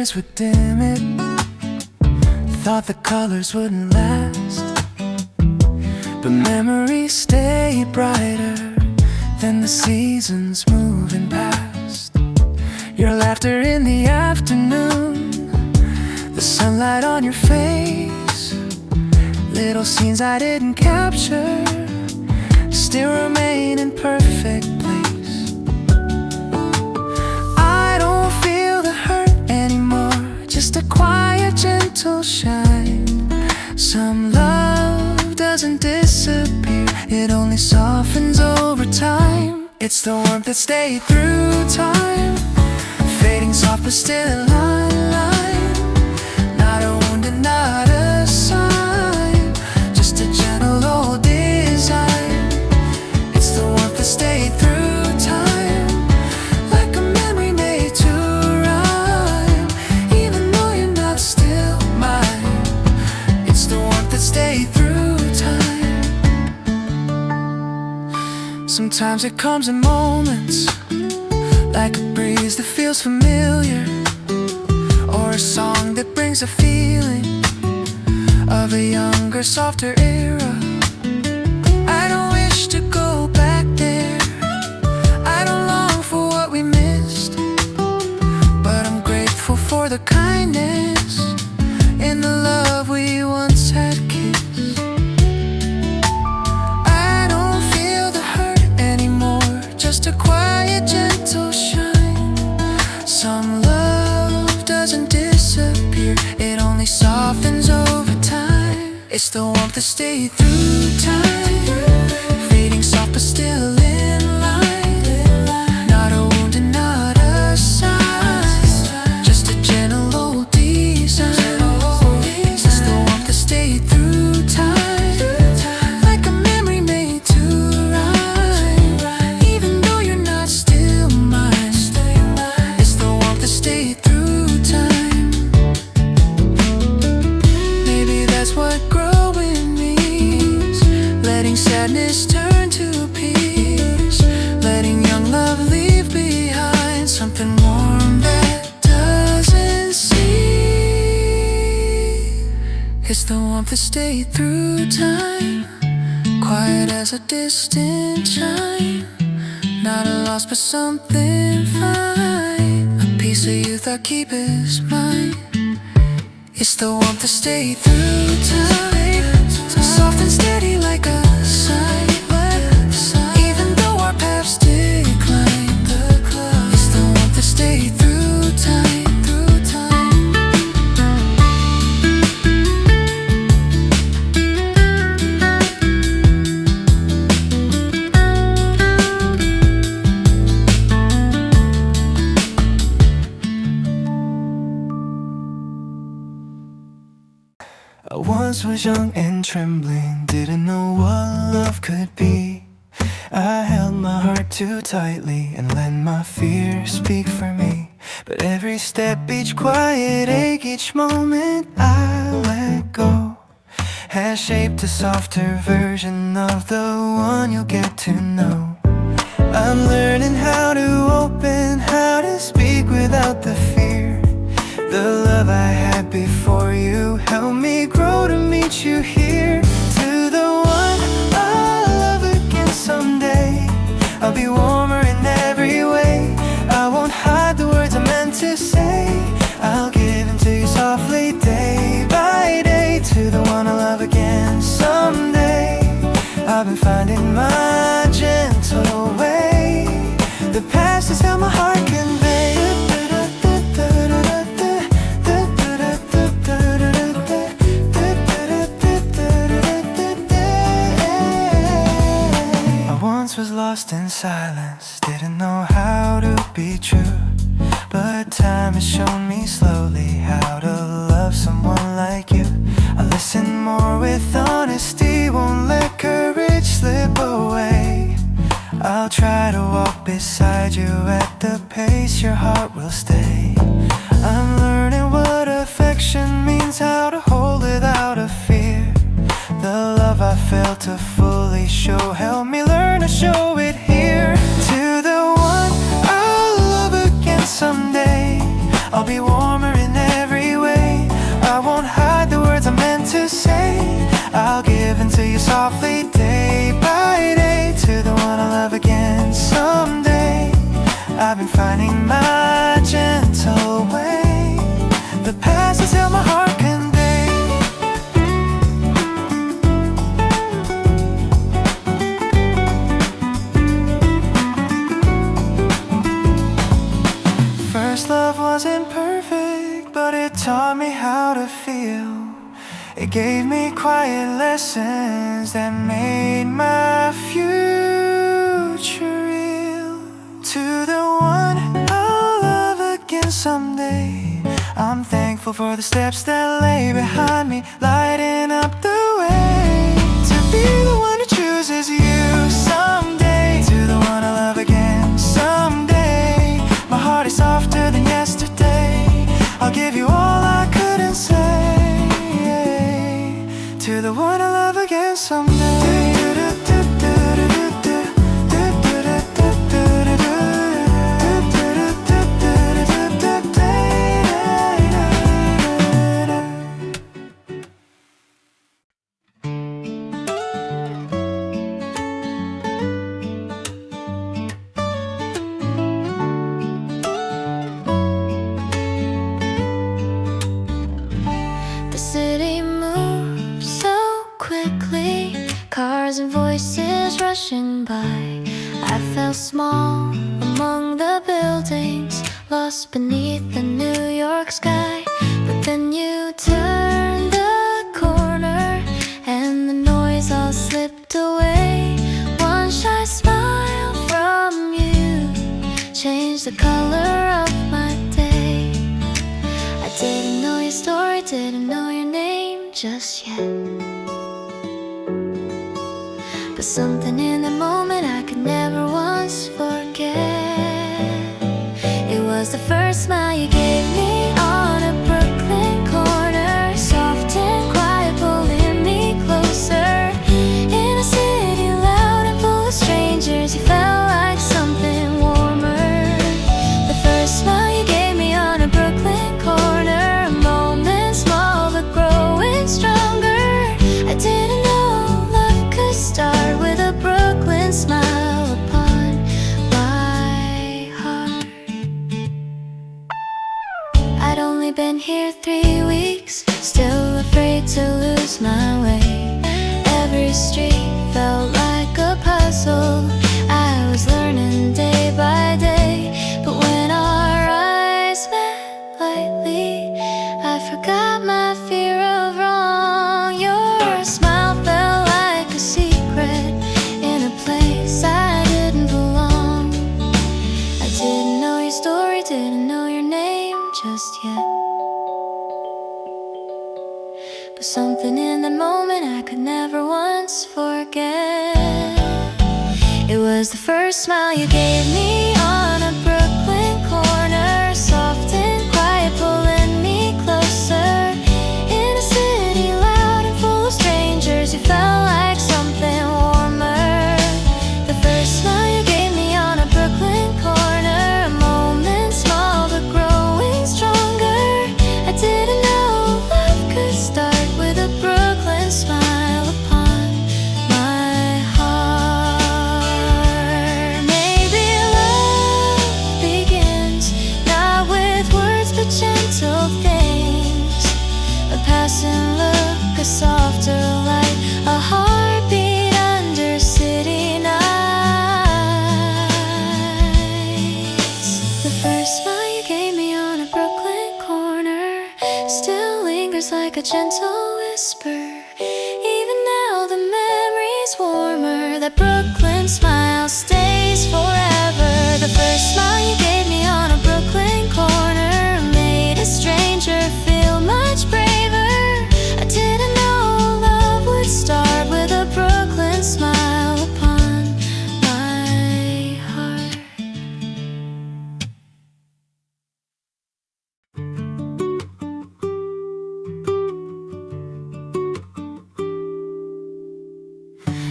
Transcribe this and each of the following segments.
days would dim it. Thought the colors wouldn't last, but memories stay brighter than the seasons moving past. Your laughter in the afternoon, the sunlight on your face, little scenes I didn't capture still remain in perfect place. I don't feel the hurt anymore, just a quiet, gentle shine. Some love doesn't disappear, it only softens over time. It's the warmth that stayed through time, fading soft but still in line. Not a wound and not a sign, just a gentle old design. It's the warmth that stayed through time, like a memory made to rhyme, even though you're not still mine. It's the warmth that stayed through time. Sometimes it comes in moments, like a breeze that feels familiar, or a song that brings a feeling of a younger, softer era. I don't wish to go back there, I don't long for what we missed, but I'm grateful for the kindness in the love we once had kissed. I don't feel the hurt anymore, just a quiet, gentle shine. Some love doesn't disappear, it only softens over time. It's the warmth that stayed through time, fading soft but still in line. Not a wound and not a sign, just a gentle old design. It's the warmth that stayed through time, like a memory made to rhyme, even though you're not still mine. It's the warmth that stayed through time. Maybe that's what growing means, letting sadness turn to peace, letting young love leave behind something warm that doesn't see. It's the warmth that stayed through time, quiet as a distant chime. Not a loss but something fine, a piece of youth I keep is mine. It's the warmth that stayed through time, soft and steady like a sign, even though our paths decline. It's the warmth that stayed through time. I once was young and trembling, didn't know what love could be. I held my heart too tightly and let my fears speak for me. But every step, each quiet ache, each moment I let go has shaped a softer version of the one you'll get to know. I'm learning how to open, how to speak without the fear. The love I had before you helped me grow to meet you here. To the one I'll love again someday, I'll be warmer in every way. I won't hide the words I meant to say, I'll give them to you softly day by day. To the one I'll love again someday, I've been finding my gentle way. The past is how my heart conveys. Was lost in silence, didn't know how to be true, but time has shown me slowly how to love someone like you. I listen more with honesty, won't let courage slip away. I'll try to walk beside you at the pace your heart will stay. I'm learning what affection means, how to hold without a fear. The love I failed to fully show, help me learn to show it here. To the one I'll love again someday, I'll be warmer in I'll give into you softly day by day, to the one I love again someday. I've been finding my gentle way. The past has held my heart convey. First love wasn't perfect, but it taught me how to feel. It gave me quiet lessons that made my future real. To the one I'll love again someday, I'm thankful for the steps that lay behind me, lighting up the way. To be the one who chooses you someday, to the one I love again someday. My heart is softer than yesterday. I'll give you all I couldn't say, to the one I love again someday. The city moves so quickly, cars and voices rushing by. I felt small among the buildings, lost beneath the New York sky. But then you turned the corner and the noise all slipped away. One shy smile from you changed the color of my day. I didn't know your story, didn't know your name just yet, but something in that moment I could never once forget. It was the first smile you gave me on a Brooklyn corner, soft and quiet, pulling me closer. In a city loud and full of strangers, you felt like something warmer. The first smile you gave me on a Brooklyn corner, a moment small but growing stronger. I didn't know love could start with a Brooklyn smile upon my heart. I'd only been here 3 weeks, still afraid to lose my way. Every street felt like a puzzle, I was learning day by day. But when our eyes met lightly, I forgot my fear of wrong. Your smile felt like a secret in a place I didn't belong. I didn't know your story, didn't know your name just yet, but something in that moment I could never once forget. It was the first smile you gave me on a Brooklyn corner, soft and quiet, pulling me closer. In a city loud and full of strangers, you felt like something warmer. The first smile you gave me on a Brooklyn corner, a moment small but growing stronger. I didn't know love could start with a Brooklyn smile upon my heart. Maybe love begins not with words but gentle things, a passing look, a softer light, a heartbeat under city nights. The first smile you gave me on a Brooklyn corner still lingers like a gentle whisper. Even now the memory's warmer, that Brooklyn smile stays forever. The first smile you gave me on a Brooklyn corner made a stranger feel much braver. I didn't know love would start with a Brooklyn smile upon my heart.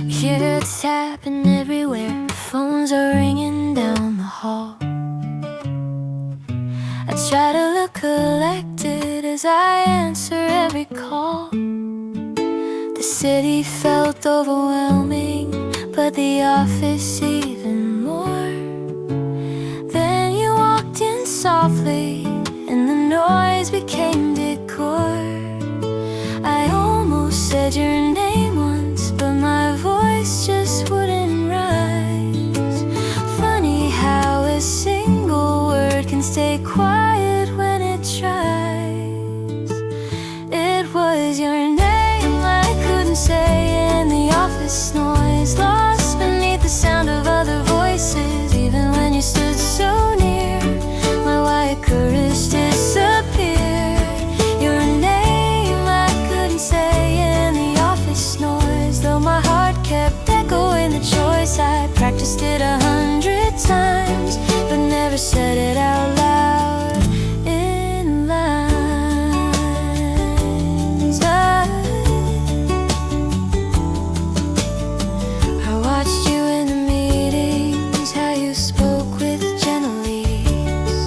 Hear it's happening everywhere, phones are ringing down the hall. I try to look collected as I answer every call. The city felt overwhelming, but the office even more. Then you walked in softly, and the noise became decor. I almost said your name once, but my voice just wouldn't rise. Funny how a single word can stay quiet when it tries. It was your name I couldn't say in the office noise, lost beneath the sound of other voices. Even when you stood so near, my white courage disappeared. Your name I couldn't say in the office noise, though my heart kept echoing the choice. I practiced it 100 times, but never said it out loud in lines. I watched you in the meetings, how you spoke with gentle ease.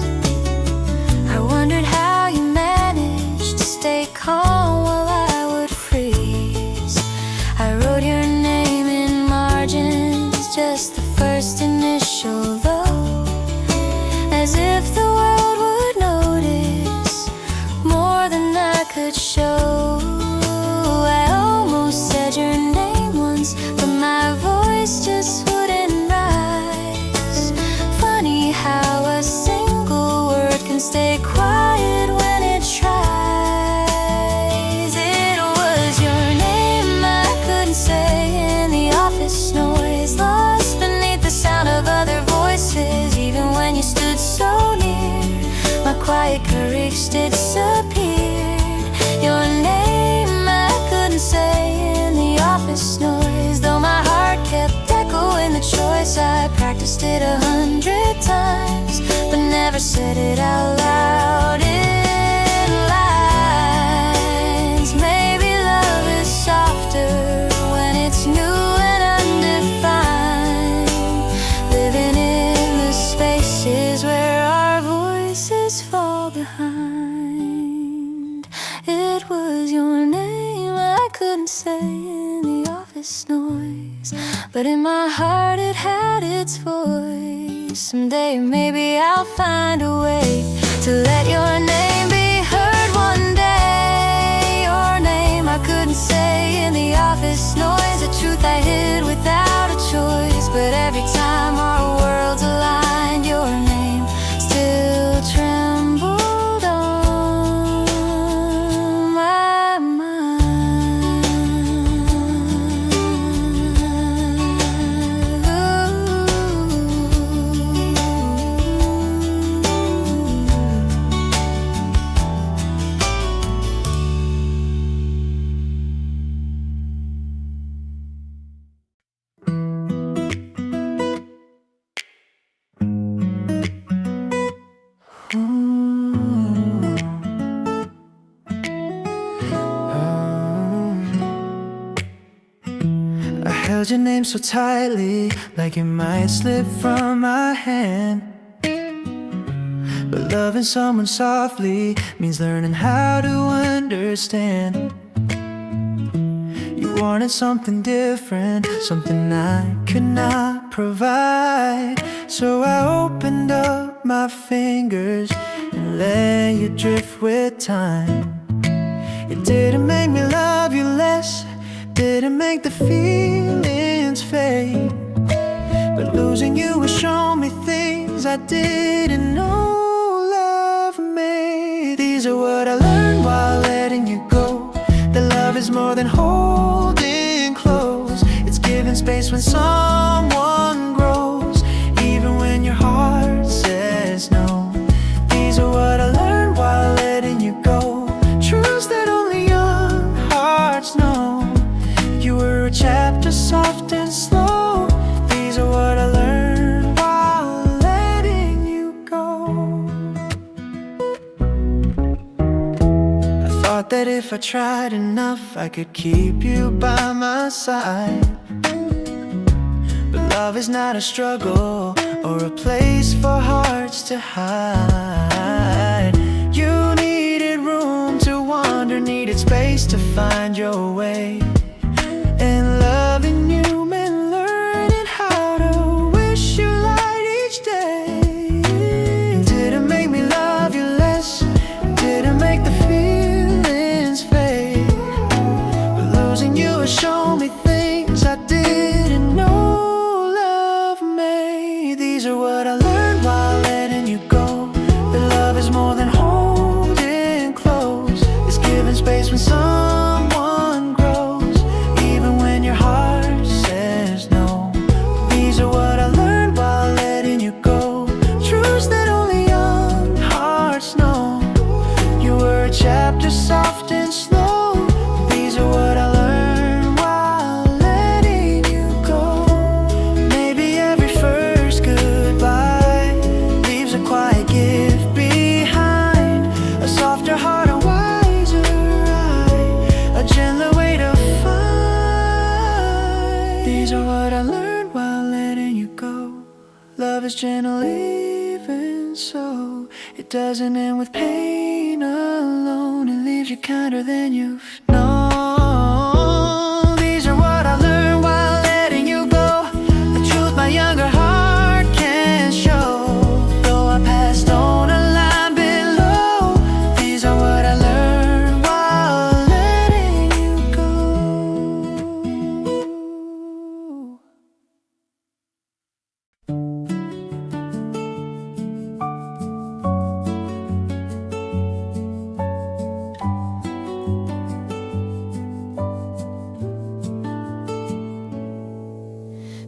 I wondered how you managed to stay calm while I would freeze. I wrote your name in margins, just the first initial though, as if the world would notice more than I could show. I almost said your name once, but my voice just wouldn't rise. Funny how a single word can stay quiet when it tries. It was your name I couldn't say in the office noise, lost beneath the sound of other voices. Even when you stood so near, my quiet courage disappeared. Your name I couldn't say in the office noise, though my heart kept echoing the choice. I practiced it 100 times, but never said it out loud in lines. Maybe love is softer when it's new and undefined, living in the spaces where our voices fall behind. It was your name I couldn't say in the office noise, but in my heart it had its voice. Someday maybe I'll find a way to let your name be heard one day. Your name I couldn't say in the office noise, the truth I hid without a choice. But every time our worlds aligned, your name still trembled on my mind. I held your name so tightly, like it might slip from my hand. But loving someone softly means learning how to understand. You wanted something different, something I could not provide. So I opened up my fingers and let you drift with time. It didn't make me love you less, didn't make the feelings fade, but losing you would show me things I didn't know love made. These are what I learned while letting you go, that love is more than holding close. It's giving space when someone grows, even when your heart says no. These are what I learned while letting you go, truths that only young hearts know. You were a chapter soft and slow. These are what I learned while letting you go. I thought that if I tried enough, I could keep you by my side. But love is not a struggle or a place for hearts to hide. You needed room to wander, needed space to find your way. soft and slow. These are what I learned while letting you go. Maybe every first goodbye leaves a quiet gift behind, a softer heart, a wiser eye, a gentler way to find. These are what I learned while letting you go. Love is gentle even so. It doesn't end with pain alone. It leaves you kinder than you've known. These are what I learned while letting you go. The truth my younger heart can't show. Though I passed on a line below. These are what I learned while letting you go.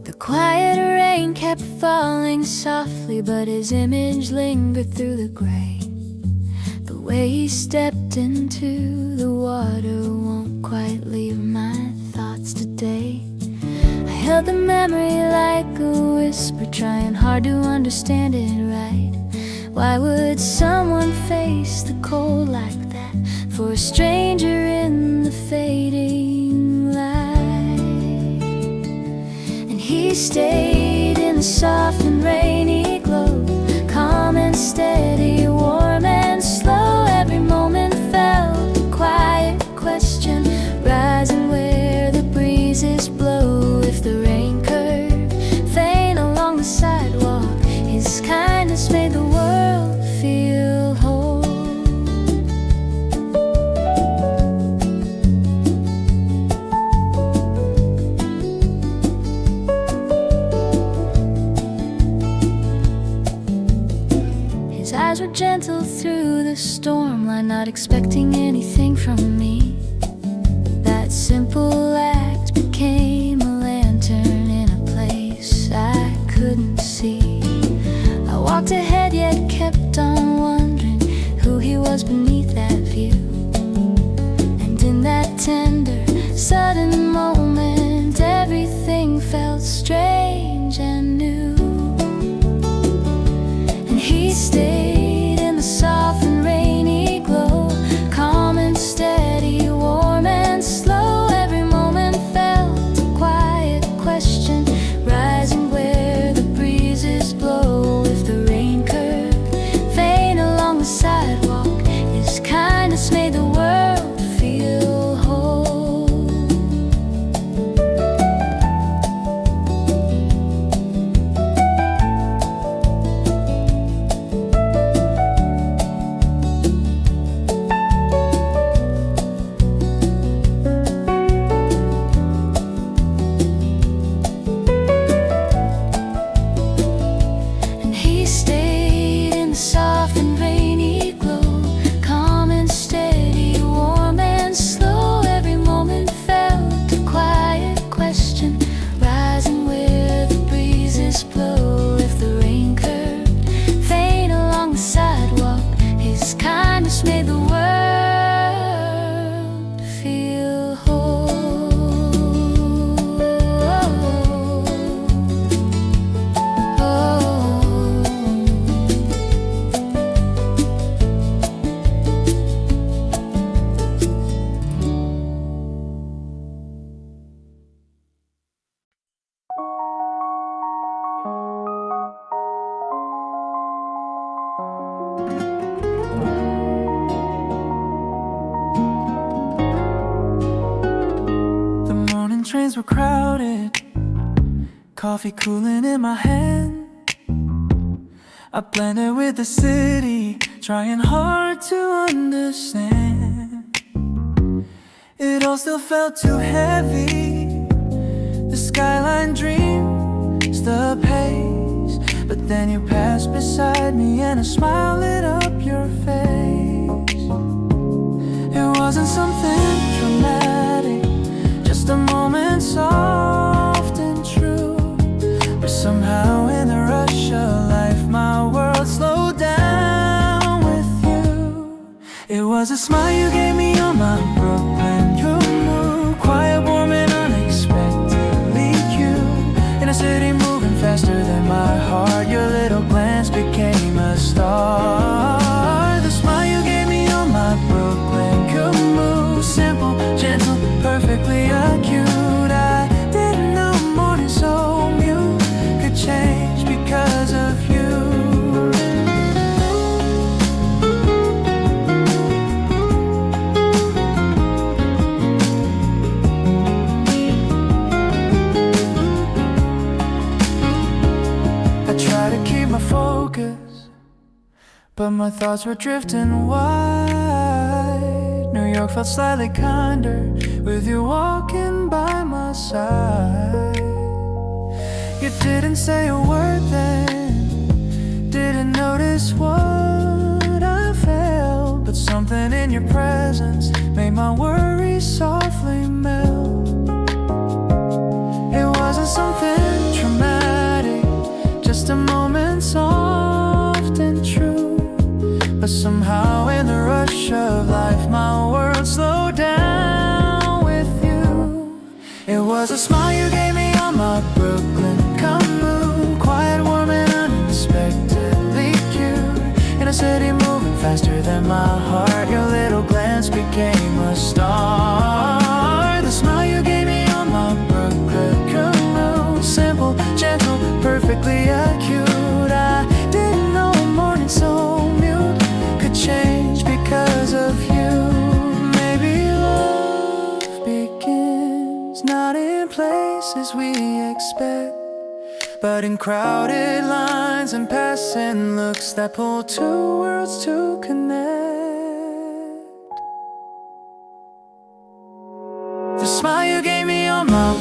The quiet rain kept falling softly, but his image lingered through the gray. The way he stepped into the water won't quite leave my thoughts today. I held the memory like a whisper, trying hard to understand it right. Why would someone face the cold like that for a stranger in the fading light? And he stayed in the soft and rainy glow, calm and steady, warm and slow. Every moment felt a quiet question rising where the breezes blow. If the rain curved faint along the sidewalk, his kindness made the world feel whole. His eyes were gentle through the storm line, not expecting anything from me. That simple act became a lantern in a place I couldn't see. I walked ahead yet kept on wondering who he was beneath that view. And in that tender, sudden moment, everything felt strange and new. And he stayed in the soft and rainy glow, calm and steady, warm and slow. Every moment felt a quiet question rising where the breezes blow. If the rain curved faint along the sidewalk, his kindness made the world feel whole. And he stayed in the soft and rainy glow, calm and steady, warm and slow. Every moment felt a quiet question rising where the breezes blow. If the rain curved faint along the sidewalk, his kindness made the world feel whole. The morning trains were crowded, coffee cooling in my hand. I blended with the city, trying hard to understand. It all still felt too heavy. The skyline dreams the pace, but then you passed beside me and a smile lit up your face. It wasn't something dramatic, just a moment soft and true. But somehow in the rush of life, my world slowed down with you. It was a smile you gave me on my my thoughts were drifting wide. New York felt slightly kinder with you walking by my side. You didn't say a word then, didn't notice what I felt, but something in your presence made my worries softly melt. It wasn't something traumatic, just a moment soft and true. But somehow in the rush of life my world slowed down with you. It was a smile you gave me on my Brooklyn commute, quiet, warm and unexpectedly cute. In a city moving faster than my heart, your little glance became a star. The smile you gave me on my Brooklyn commute, simple, gentle, perfectly acute. I didn't know a morning so mute could change because of you. Maybe love begins not in places we expect, but in crowded lines and passing looks that pull two worlds to connect. The smile you gave me on my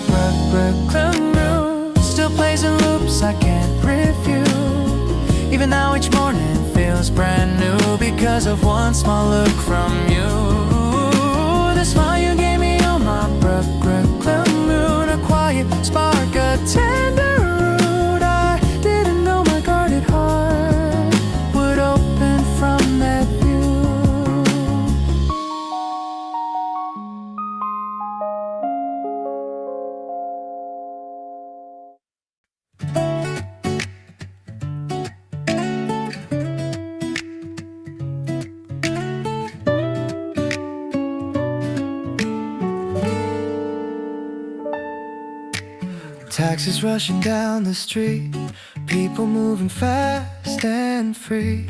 Brooklyn route still plays in loops I can't refute. Even now each morning feels brand new because of one small look from you. The smile you gave me on my Brooklyn route, a quiet spark, a tender root. I didn't know my guarded heart would open from that view. Taxis rushing down the street, people moving fast and free.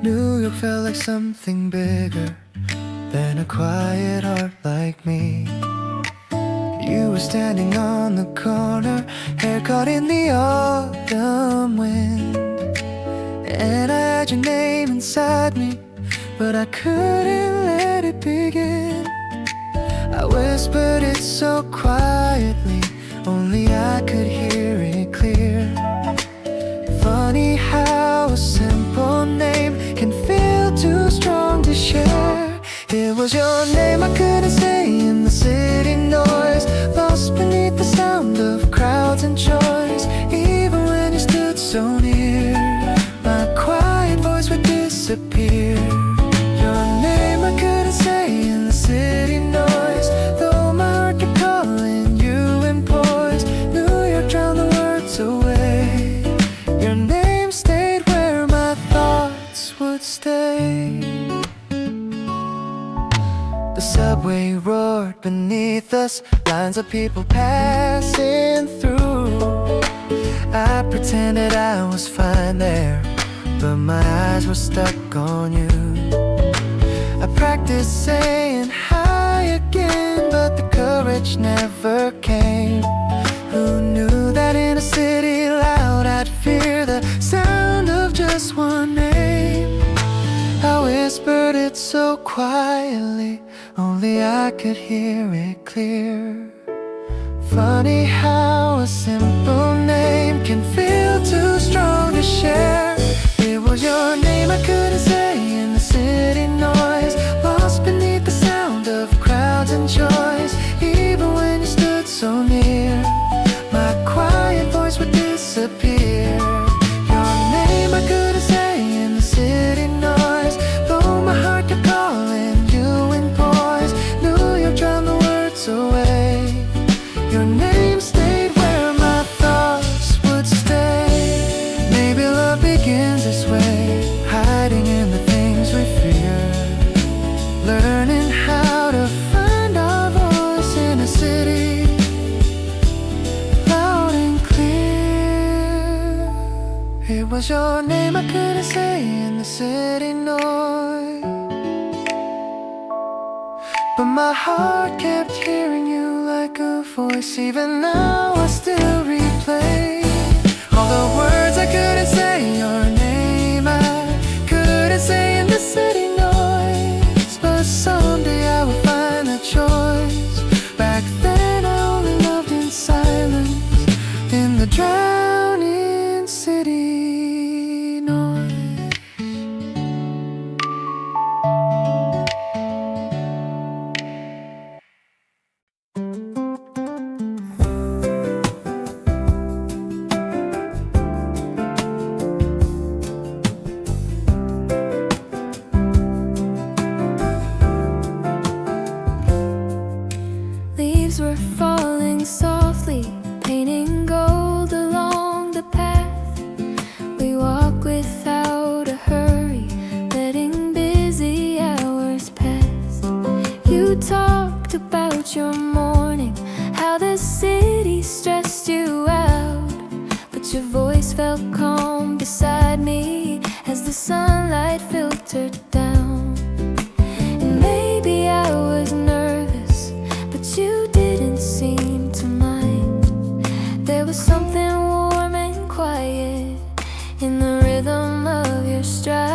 New York felt like something bigger than a quiet heart like me. You were standing on the corner, hair caught in the autumn wind, and I had your name inside me, but I couldn't let it begin. I whispered it so quietly, only I could hear it clear. Funny how a simple name can feel too strong to share. It was your name I couldn't say in the city noise, lost beneath the sound of crowds and joys. Even when you stood so near, my quiet voice would disappear. Your name I couldn't say in the city noise, though my heart kept calling you in poise. New York drowned the words away. Your name stayed where my thoughts would stay. The subway roared beneath us, lines of people passing through. I pretended I was fine there, but my eyes were stuck on you. I practiced saying hi again, but the courage never came. Who knew that in a city loud I'd fear the sound of just one name? I whispered it so quietly, only I could hear it clear. Funny how a simple name can feel too strong to share. It was your name I couldn't say in the city noise, lost beneath the sound of crowds and joys. Even when you stood so near, my quiet voice would disappear. Your name I couldn't say in the city noise, though my heart kept calling you in poise. New York drowned the words away. Your name stayed where my thoughts would stay. Maybe love begins this way, hiding in the things we fear, learning how to find our voice in a city loud and clear. It was your name I couldn't say in the city noise, but my heart kept hearing you like a voice. Even now I still replay all the words I couldn't say. Your name I couldn't talked about your morning, how the city stressed you out, but your voice felt calm beside me as the sunlight filtered down. And maybe I was nervous, but you didn't seem to mind. There was something warm and quiet in the rhythm of your stride.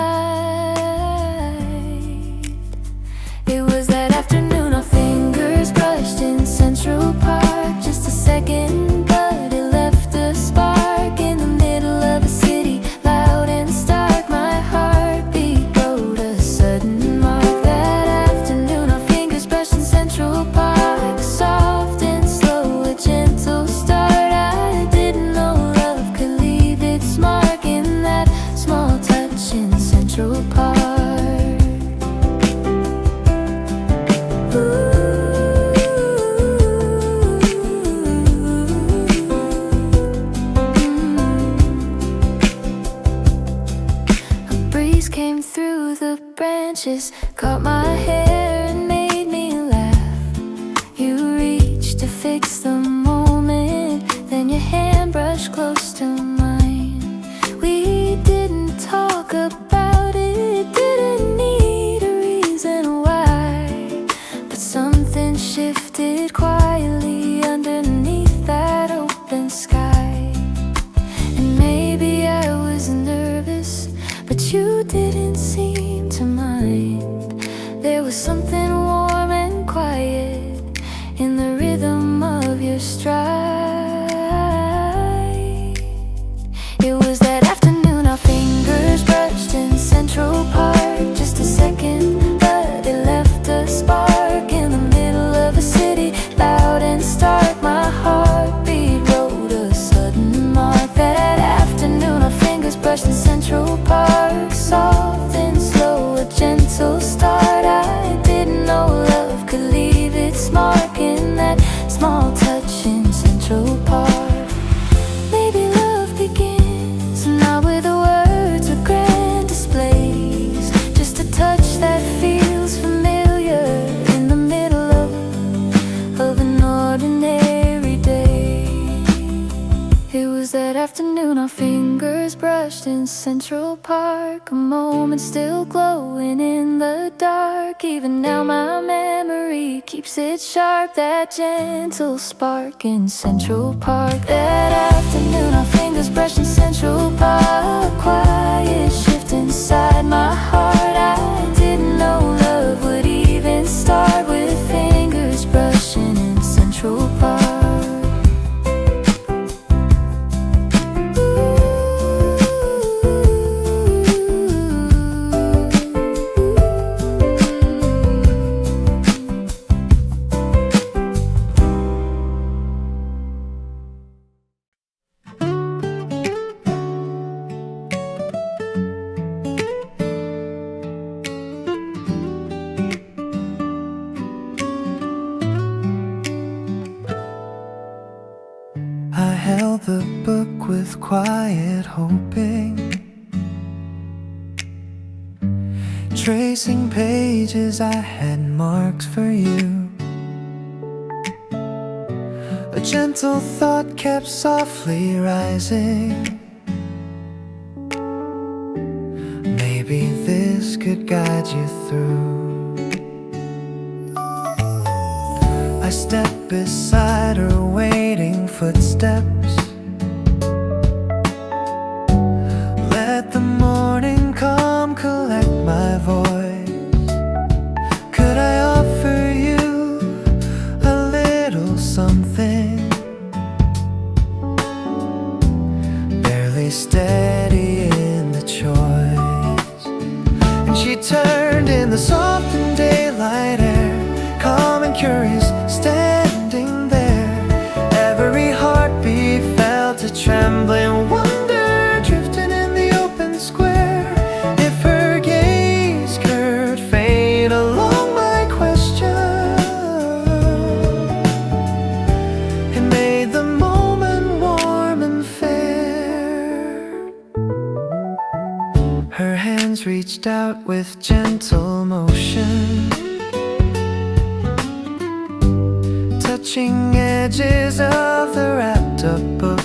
It was that afternoon our fingers brushed in Central Park. Just a second, but it left a spark in the middle of a city, loud and stark. My heartbeat wrote a sudden mark. That afternoon our fingers brushed in Central Park, soft and slow, a gentle start. I didn't know love could leave its mark in that small touch in Central Park. Came through the branches, caught my hair and made me laugh. You reached to fix the moment, then your hand brushed close to mine. We didn't talk about it, didn't need a reason why, but something shifted quietly underneath that open sky. And maybe I was nervous, but you didn't seem to mind. There was something warm and quiet in the rhythm of your stride. It was that afternoon our fingers brushed in Central Park. Just a second, but it left a spark in the middle of a city, loud and stark. My heartbeat wrote a sudden mark. That afternoon our fingers brushed in Central Park, soft and slow, a gentle start. I didn't know love could leave its mark in that small touch in Central Park. Maybe love begins not with words or grand displays, just a touch that feels familiar in the middle of an ordinary day. It was that afternoon our fingers brushed in Central Park, a moment still glowing in the dark. Even now my memory keeps it sharp, that gentle spark in Central Park. That afternoon our fingers brushed in Central Park, a quiet shift inside my heart. I didn't know love would even start with fingers brushing in Central Park. The book with quiet hoping, tracing pages I had marks for you. A gentle thought kept softly rising. Maybe this could guide you through. I stepped beside her, waiting footsteps. Let the morning come, collect my voice. Could I offer you a little something? Barely steady in the choice. And she turned in the softened daylight air, calm and curious, standing there. Every heartbeat felt a trembling wonder, drifting in the open square. If her gaze could fade along my question, it made the moment warm and fair. Her hands reached out with gentle motion, touching edges of the wrapped up book.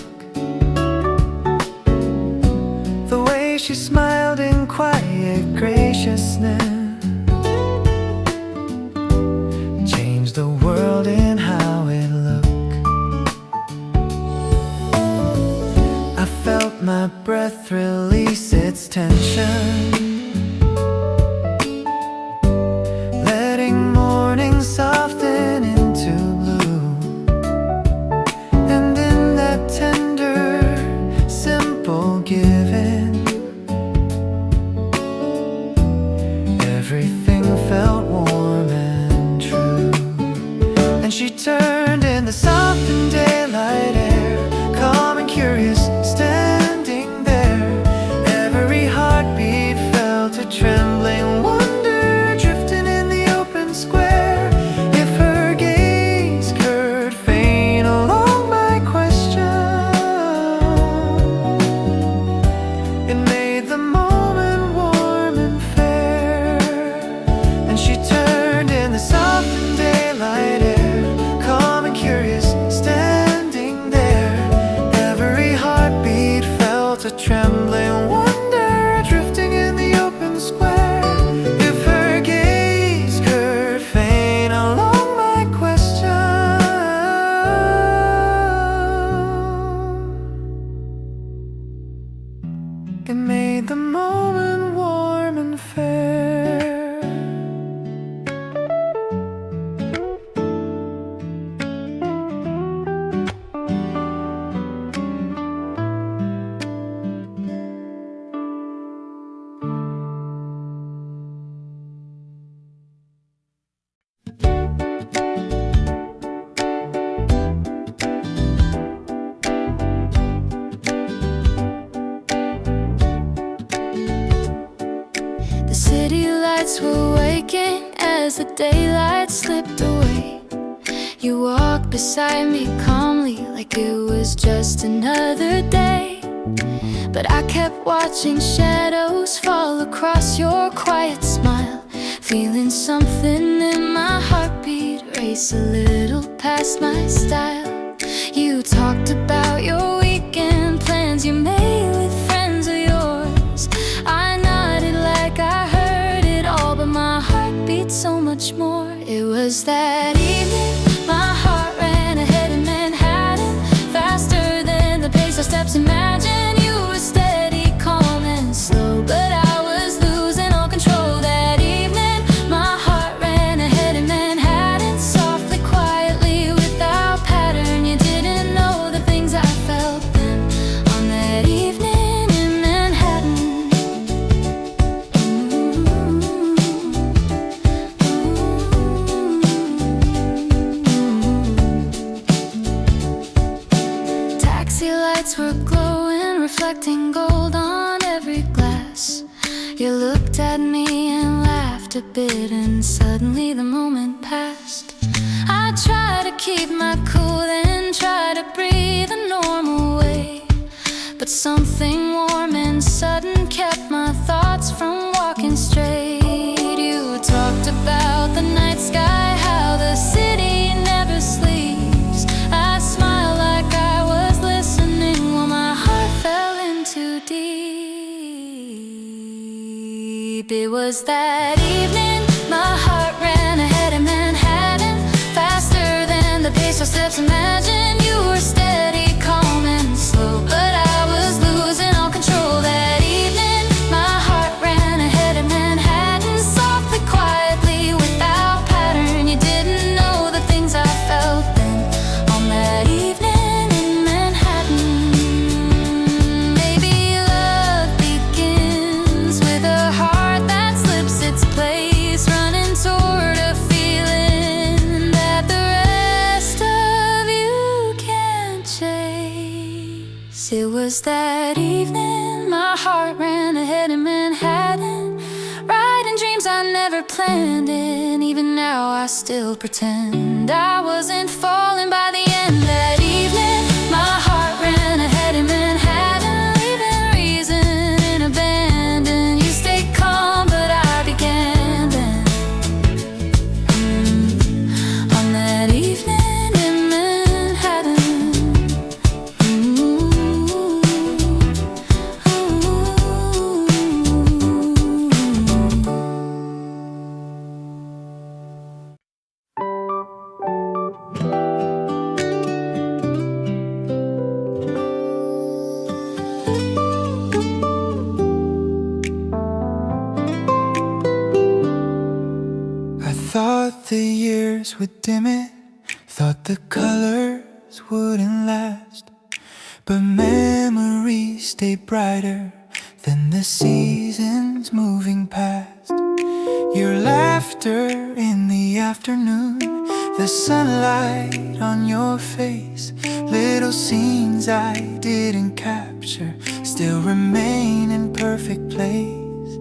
The way she smiled in quiet graciousness changed the world in how it looked. I felt my breath release its tension, letting morning soften into blue. And in that tender, simple giving, everything felt warm and true. And she turned in the softened daylight air, calm and curious, standing there. Every heartbeat felt a trembling wonder drifting in the open square. If her gaze curved faint along my question, it made the moment warm and fair. And she turned in the softened daylight air, calm and curious, standing there. Every heartbeat felt a trembling wonder drifting in the open square. If her gaze curved faint along my question, it made the moment warm and fair. The city lights were waking as the daylight slipped away. You walked beside me calmly like it was just another day. But I kept watching shadows fall across your quiet smile, feeling something in my heartbeat race a little past my style. You talked about your weekend plans you made with friends of yours. I nodded like I heard it all, but my heart beat so much more. It was that evening, my heart ran ahead in Manhattan, faster than the pace of steps. Imagine you were steady, calm and slow, but I was losing all control. That evening, my heart ran ahead in Manhattan, softly, quietly, without pattern. You didn't know the things I felt then on that evening in Manhattan. Taxi lights were glowing, reflecting gold on every glass. You looked at me and laughed a bit, and suddenly the moment passed. I tried to keep my cool and try to breathe a normal way, but something warm and sudden kept my thoughts from walking straight. You talked about the night sky, how the city never sleeps. I smiled like I was listening while my heart fell in too deep. It was that evening, my heart ran ahead in Manhattan, faster than the pace of steps. Imagine you were steady, calm and slow, but I was losing all control. That evening, my heart ran ahead in Manhattan, softly, quietly, without pattern. You didn't know the things I felt then on that evening in Manhattan. Maybe love begins with a heart that slips its place, running toward a feeling that the rest of you can't chase. It was that evening, my heart ran ahead in Manhattan, riding dreams I never planned in. Even now I still pretend I wasn't falling by the end. That evening, my heart ran ahead in Manhattan, leaving reason in abandon. You stayed calm, but I began then. On that evening in the years would dim it, thought the colors wouldn't last, but memories stay brighter than the seasons moving past. Your laughter in the afternoon, the sunlight on your face, little scenes I didn't capture still remain in perfect place.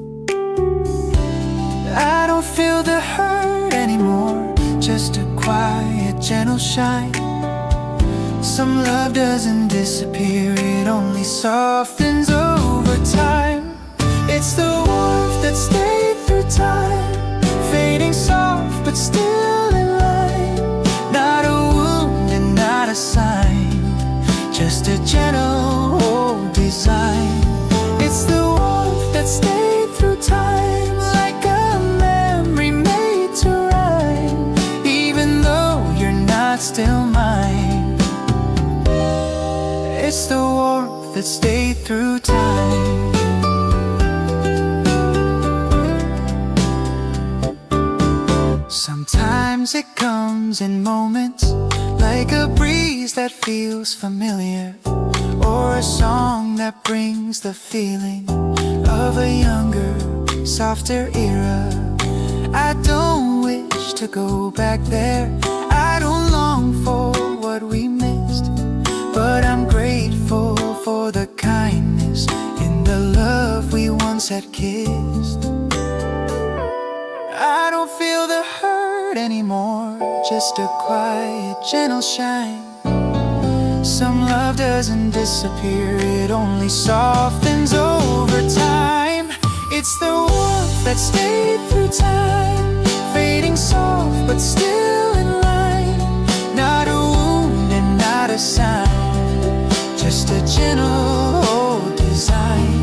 I don't feel the hurt anymore, just a quiet, gentle shine. Some love doesn't disappear, it only softens over time. It's the warmth that stayed through time, fading soft but still in line. Not a wound and not a sign, just a gentle old design. It's the warmth that stayed through time, like a memory made to rhyme, even though you're not still mine. It's the warmth that stayed through time. Sometimes it comes in moments, like a breeze that feels familiar, or a song that brings the feeling of a younger, softer era. I don't wish to go back there, I don't long for what we missed, but I'm grateful for the kindness in the love we once had kissed. I don't feel the hurt anymore, just a quiet, gentle shine. Some love doesn't disappear, it only softens over time. It's the warmth that stayed through time, fading soft but still in line. Not a wound and not a sign, just a gentle old design.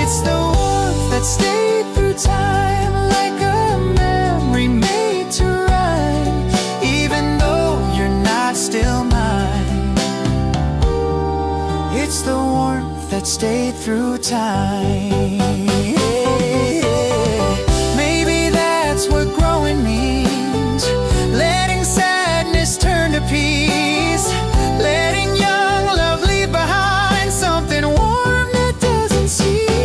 It's the warmth that stayed through time, like a memory made to rhyme, even though you're not still mine. It's the warmth that stayed through time. Maybe that's what growing means, letting sadness turn to peace, letting young love leave behind something warm that doesn't cease.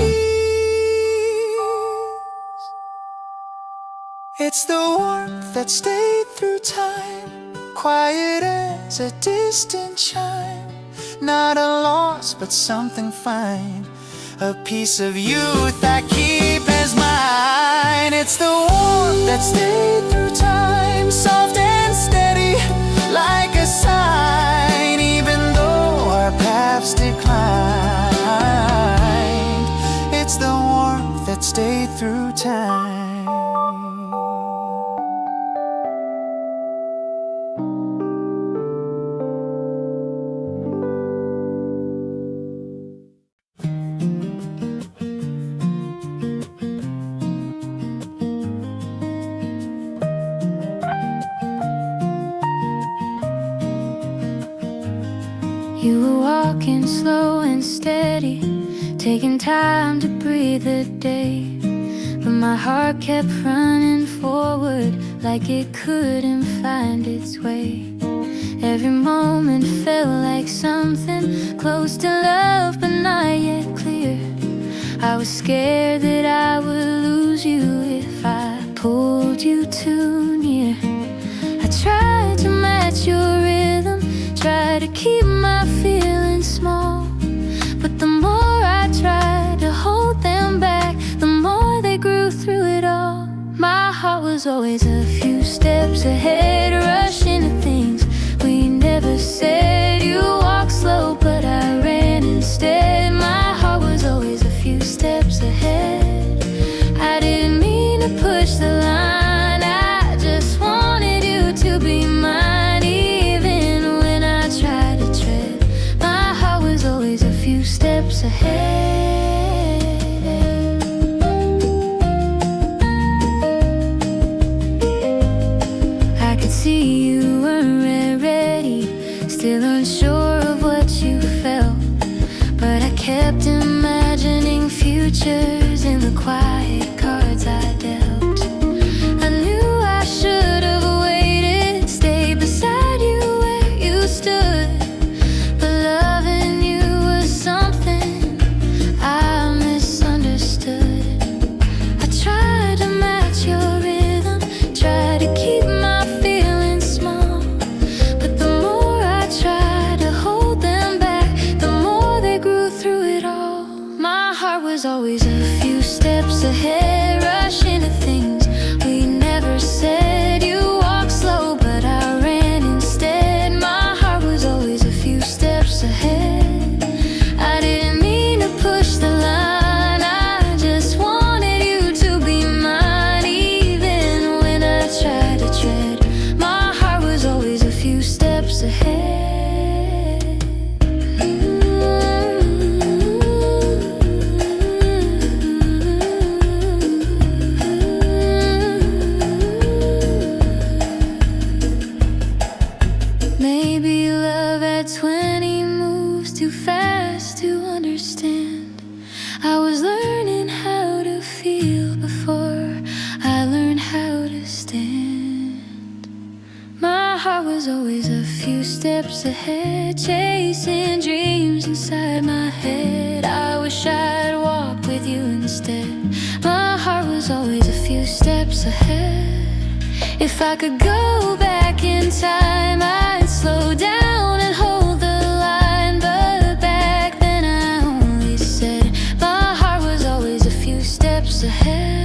It's the warmth that stayed through time, quiet as a distant chime. Not a loss, but something fine, a piece of youth I keep as mine. It's the warmth that stayed through time, soft and steady, like a sign, even though our paths declined. It's the warmth that stayed through time. You were walking slow and steady, taking time to breathe the day, but my heart kept running forward like it couldn't find its way. Every moment felt like something close to love but not yet clear. I was scared that I would lose you if I pulled you too near. I tried to match your rhythm, tried to keep my feelings small, but the more I tried to hold them back, the more they grew through it all. My heart was always a few steps ahead, rushing to things we never said. You walked slow, but I ran instead. My heart was always a few steps ahead. I didn't mean to push the line, I just wanted you to be mine. Even when I tried to tread, my heart was always a few steps ahead. I could see you weren't ready, still unsure of what you felt, but I kept imagining futures in the quiet cards I dealt. I knew I should have My heart was always a few steps ahead, chasing dreams inside my head. I wish I'd walk with you instead. My heart was always a few steps ahead. If I could go back in time, I'd slow down and hold the line. But back then I only said my heart was always a few steps ahead.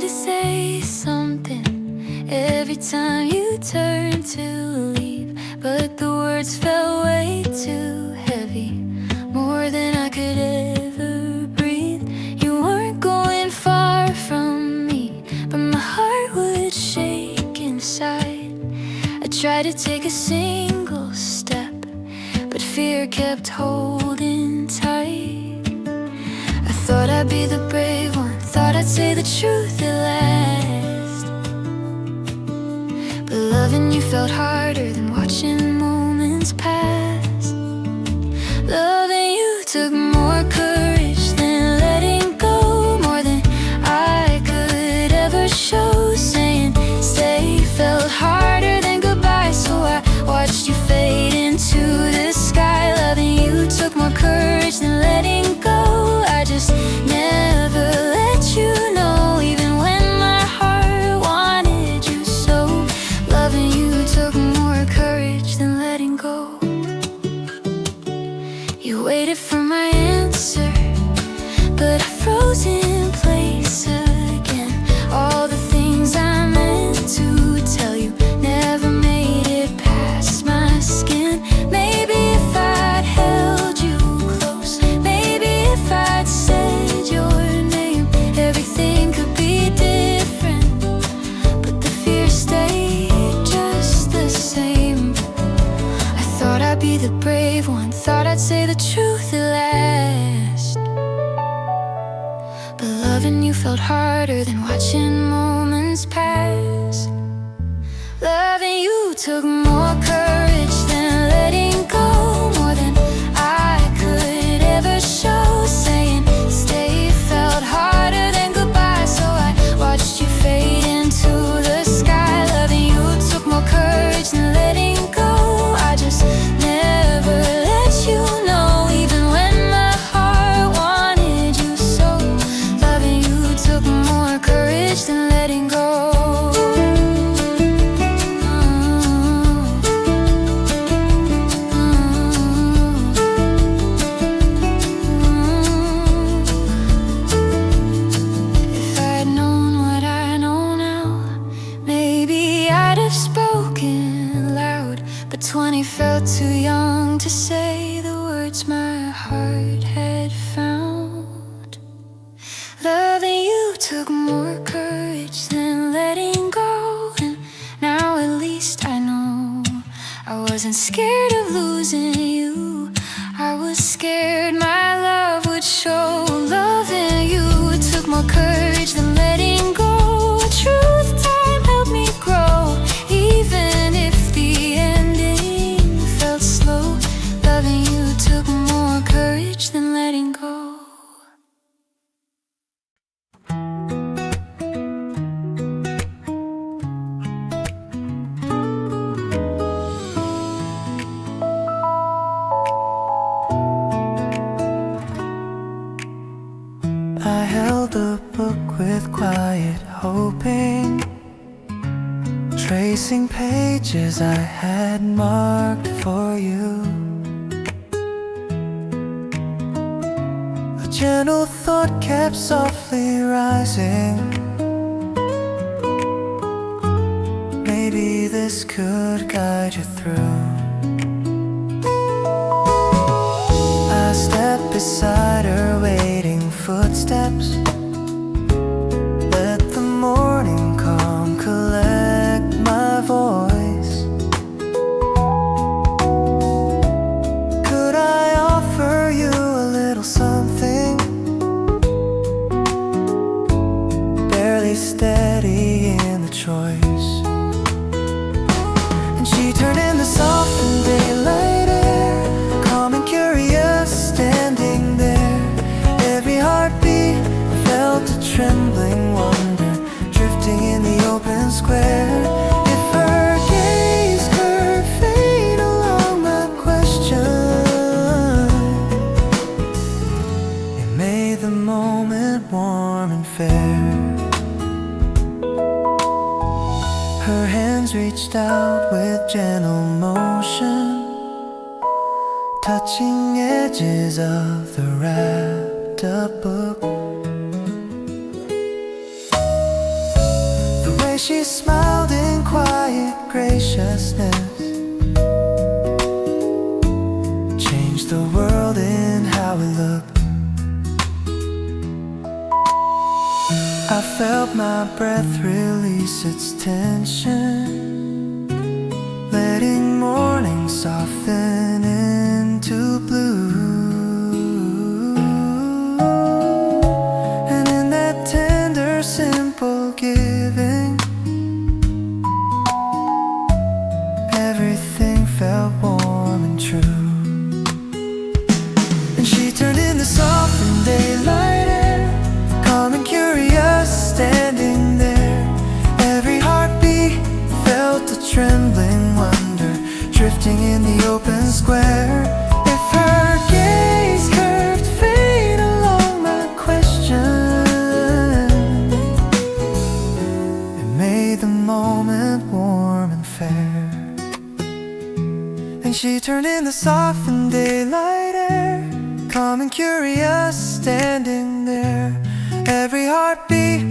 Say something every time you turn to leave, but the words felt way too heavy, more than I could ever breathe. You weren't going far from me, but my heart would shake inside. I tried to take a single step, but fear kept holding tight. I thought I'd be the brave one, thought I'd say the truth at last. But loving you felt harder than watching moments pass. Loving you took more courage than letting go, more than I could ever show. Saying stay felt harder than goodbye, so I watched you fade into the sky. Loving you took more courage than letting go. I just never let you know, even when my heart wanted you so. Loving you took more courage than letting go. You waited for my answer, but I froze in place again. All the things I meant to tell you never made it past my skin. Maybe if I'd held you close, maybe if I'd said your name, everything could be different. But the fear stayed just the same. I thought I'd be the brave one, thought I'd say the truth at last. But loving you felt harder than watching moments pass. Loving you took more courage than letting go, more than I could ever show. Saying stay felt harder than goodbye, so I watched you fade into the sky. Loving you took more courage than letting go. I just never let you know, even when my heart wanted you so. Loving you took more courage than letting go. If I'd known what I know now, maybe I'd have spoken loud. But 20 felt too young to say the words my heart had found. Loving you took more courage than letting go. And now at least I know I wasn't scared of losing you. I was scared my love would show. Loving you took more courage than letting go. Truth, time helped me grow, even if the ending felt slow. Loving you took more courage than letting go. I held the book with quiet hoping, tracing pages I had marked for you. A gentle thought kept softly rising. Maybe this could guide you through. I stepped beside her, waiting footsteps. Let the morning calm collect my voice. She turned in the softened daylight air, calm and curious, standing there. Every heartbeat felt a trembling wonder, drifting in the open square. If her gaze could fade along my question, it made the moment warm and fair. Her hands reached out with gentle motion, touching edges of the wrapped up book. The way she smiled in quiet graciousness changed the world in how it looked. I felt my breath release its tension, letting morning soften into blue. And in that tender, simple giving, everything felt warm and true. And she turned in the softened daylight air, calm and curious, standing there. Every heartbeat felt a trembling wonder, drifting in the open square. If her gaze curved fade along my question, it made the moment warm and fair. And she turned in the softened daylight air, calm and curious, standing there. Every heartbeat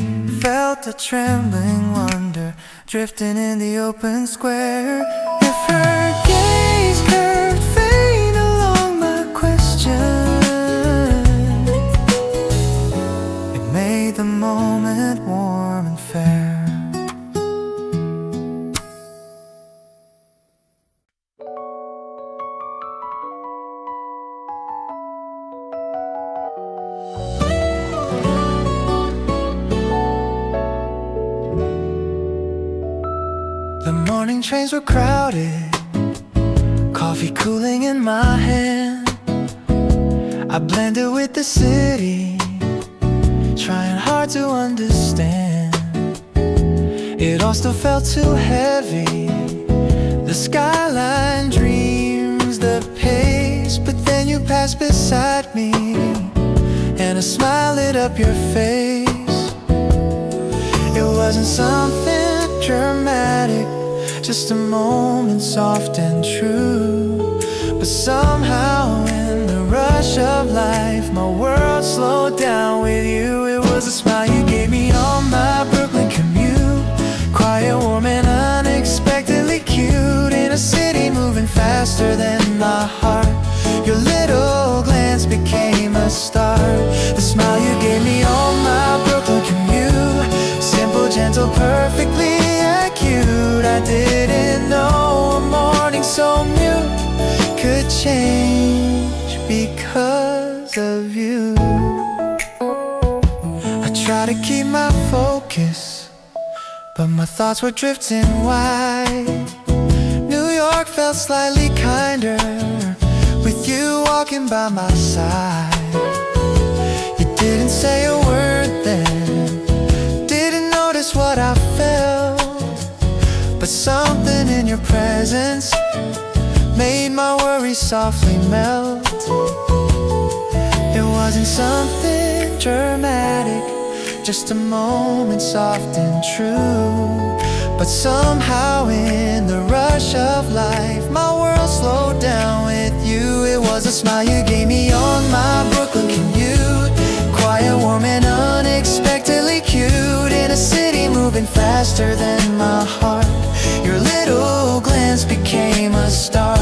felt a trembling wonder, drifting in the open square. If her gaze curved fade along my question, it made the moment warm and fair. The morning trains were crowded, coffee cooling in my hand. I blended with the city, trying hard to understand. It all still felt too heavy, the skyline, dreams, the pace. But then you passed beside me, and a smile lit up your face. It wasn't something dramatic, just a moment soft and true. But somehow in the rush of life, my world slowed down with you. It was a smile you gave me on my Brooklyn commute, quiet, warm and unexpectedly cute. In a city moving faster than my heart, your little glance became a start. The smile you gave me on my Brooklyn commute, simple, gentle, perfectly acute. I didn't know a morning so mute could change because of you. I try to keep my focus, but my thoughts were drifting wide. New York felt slightly kinder with you walking by my side. You didn't say a word then, didn't notice what I felt, but something in your presence made my worries softly melt. It wasn't something dramatic, just a moment soft and true. But somehow in the rush of life, my world slowed down with you. It was a smile you gave me on my Brooklyn commute, quiet, warm and unexpectedly cute. In a city moving faster than my heart, your little glance became a start.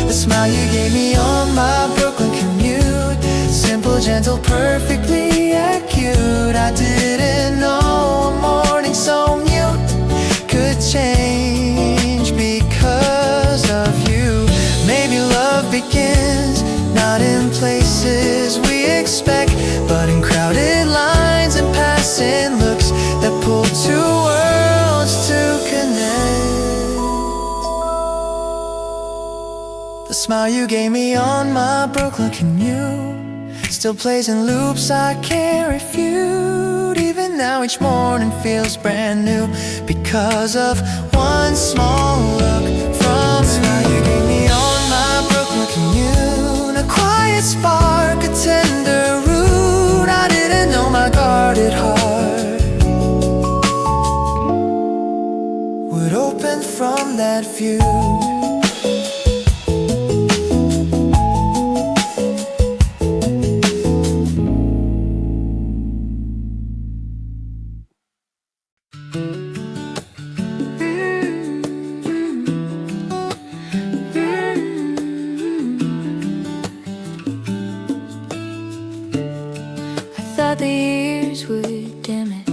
The smile you gave me on my Brooklyn commute, simple, gentle, perfectly acute. I didn't know a morning so mute could change because of you. Maybe love begins not in places we expect, but in crowded lines and passing looks that pull two worlds to connect. smile you gave me on my broke looking you still plays in loops I can't refute. Even now each morning feels brand new because of one small look from you. Smile you gave me on my broke looking you, a quiet spark, a tender root. I didn't know my guarded heart would open from that view. The years would dim it,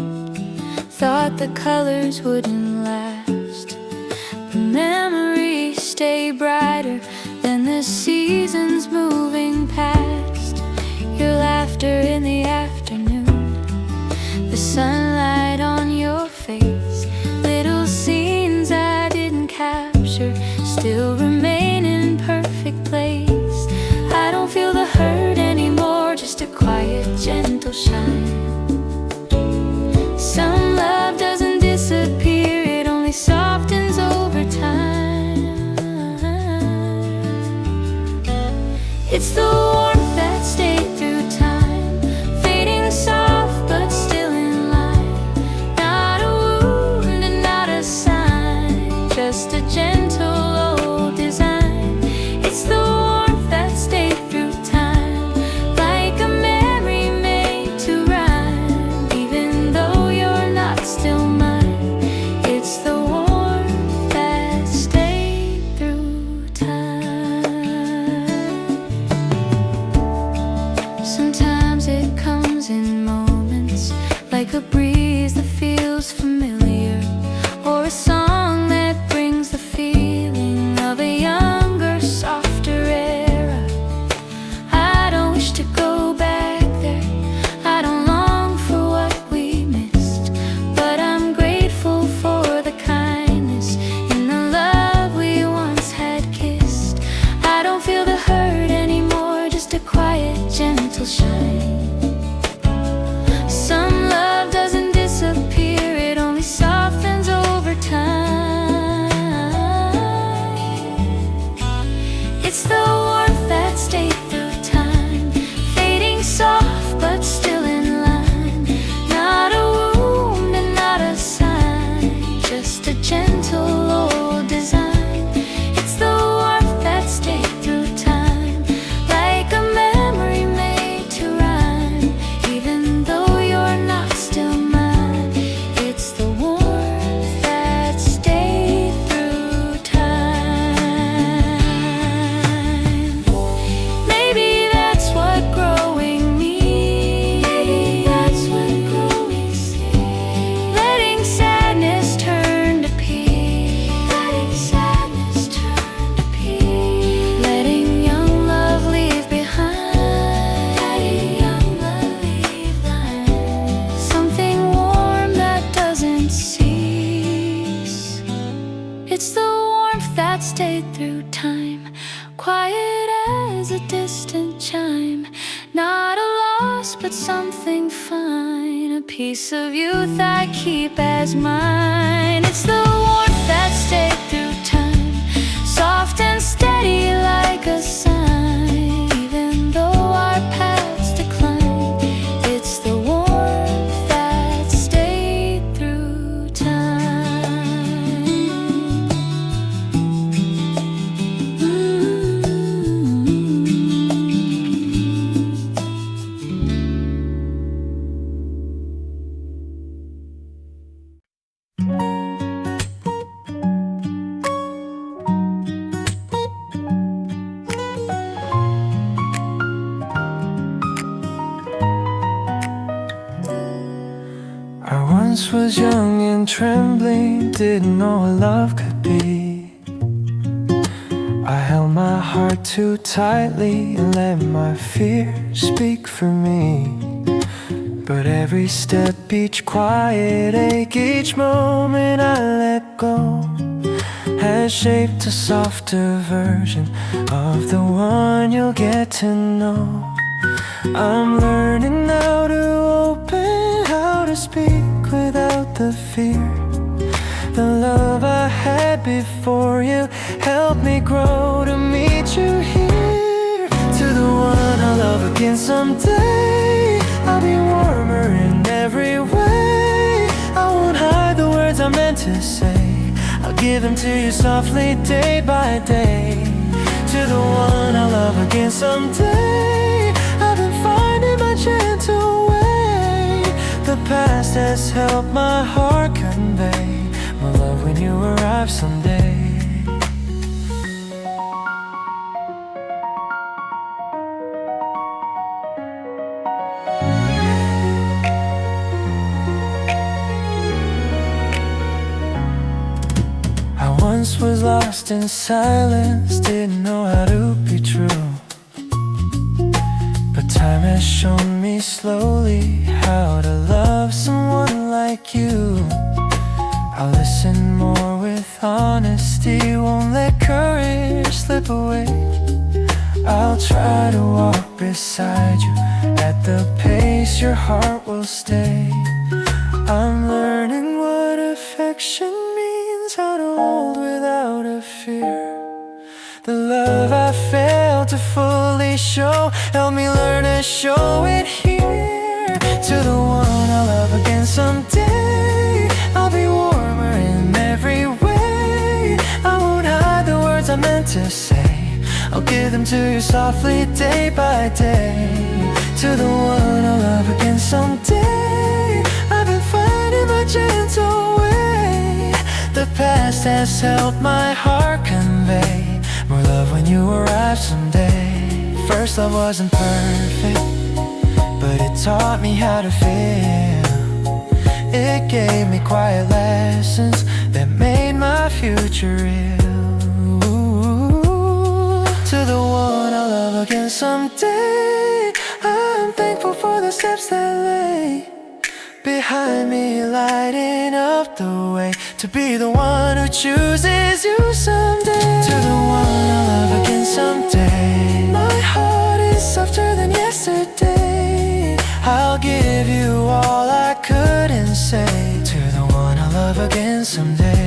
thought the colors wouldn't last, but memories stay brighter than the seasons moving past. Your laughter in the afternoon, the sunlight on your face, little scenes I didn't capture still remain in perfect place. I don't feel the hurt anymore, just a quiet, gentle shine. Some love doesn't disappear, it only softens over time. It's the warmth that stayed through time, fading soft but still in line. Not a wound and not a sign, just a gentle old design. It's the warmth that stayed through time, like a memory made to rhyme. Even though you're not still mine, it's the warmth that stayed through time. Sometimes it comes in moments, like a breeze that feels familiar, or a song that brings the feeling of a younger, softer era. I don't wish to go back there, I don't long for what we missed, but I'm grateful for the kindness and the love we once had kissed. I don't feel the hurt anymore, just a quiet, gentle shine. Some love doesn't disappear, it only softens over time. It's the warmth that stayed through time, fading soft but still in line. Not a wound and not a sign, just a gentle old design. It's the warmth that stayed through time, like a memory made to rhyme. Even though you're not still mine, it's the warmth that stayed through time. Maybe that's what growing means. Maybe that's what growing seems. Letting sadness turn to peace. Letting sadness turn to peace. Letting young love leave behind. Letting young love leave behind. Something warm that doesn't cease. It's the warmth that stayed through time, quiet as a distant chime. Not a loss, but something fine, a piece of youth I keep as mine. It's the warmth that stayed through time, soft and steady like a sign. Even though our paths decline, it's the warmth that stayed through time. I once was young and trembling, didn't know what love could be. I held my heart too tightly and let my fear speak for me. But every step, each quiet ache, each moment I let go, and has shaped a softer version of the one you'll get to know. I'm learning how to open, how to speak without the fear. The love I had before you helped me grow to meet you here. To the one I'll love again someday, I'll be warmer in every way. I won't hide the words I meant to say, I'll give them to you softly day by day. To the one I'll love again someday, I've been finding my gentle way. The past has helped my heart convey more love when you arrive someday. I once was lost in silence, didn't know how to be true. But time has shown me slowly how to love someone like you. I'll listen more with honesty, won't let courage slip away. I'll try to walk beside you at the pace your heart will stay. I'm learning what affection means, how to hold without a fear. The love I failed to fully show, help me learn to show it here. To the one I'll love again someday, I'll be warmer in every way. I won't hide the words I meant to say, I'll give them to you softly day by day. To the one I'll love again someday, I've been finding my gentle way. The past has helped my heart convey more love when you arrive someday. First love wasn't perfect, but it taught me how to feel. It gave me quiet lessons that made my future real. Ooh, to the one I'll love again someday, I'm thankful for the steps that lay behind me, lighting up the way to be the one who chooses you someday. To the one I'll love again someday, my heart is softer than yesterday. I'll give you all I couldn't say. To the one I'll love again someday.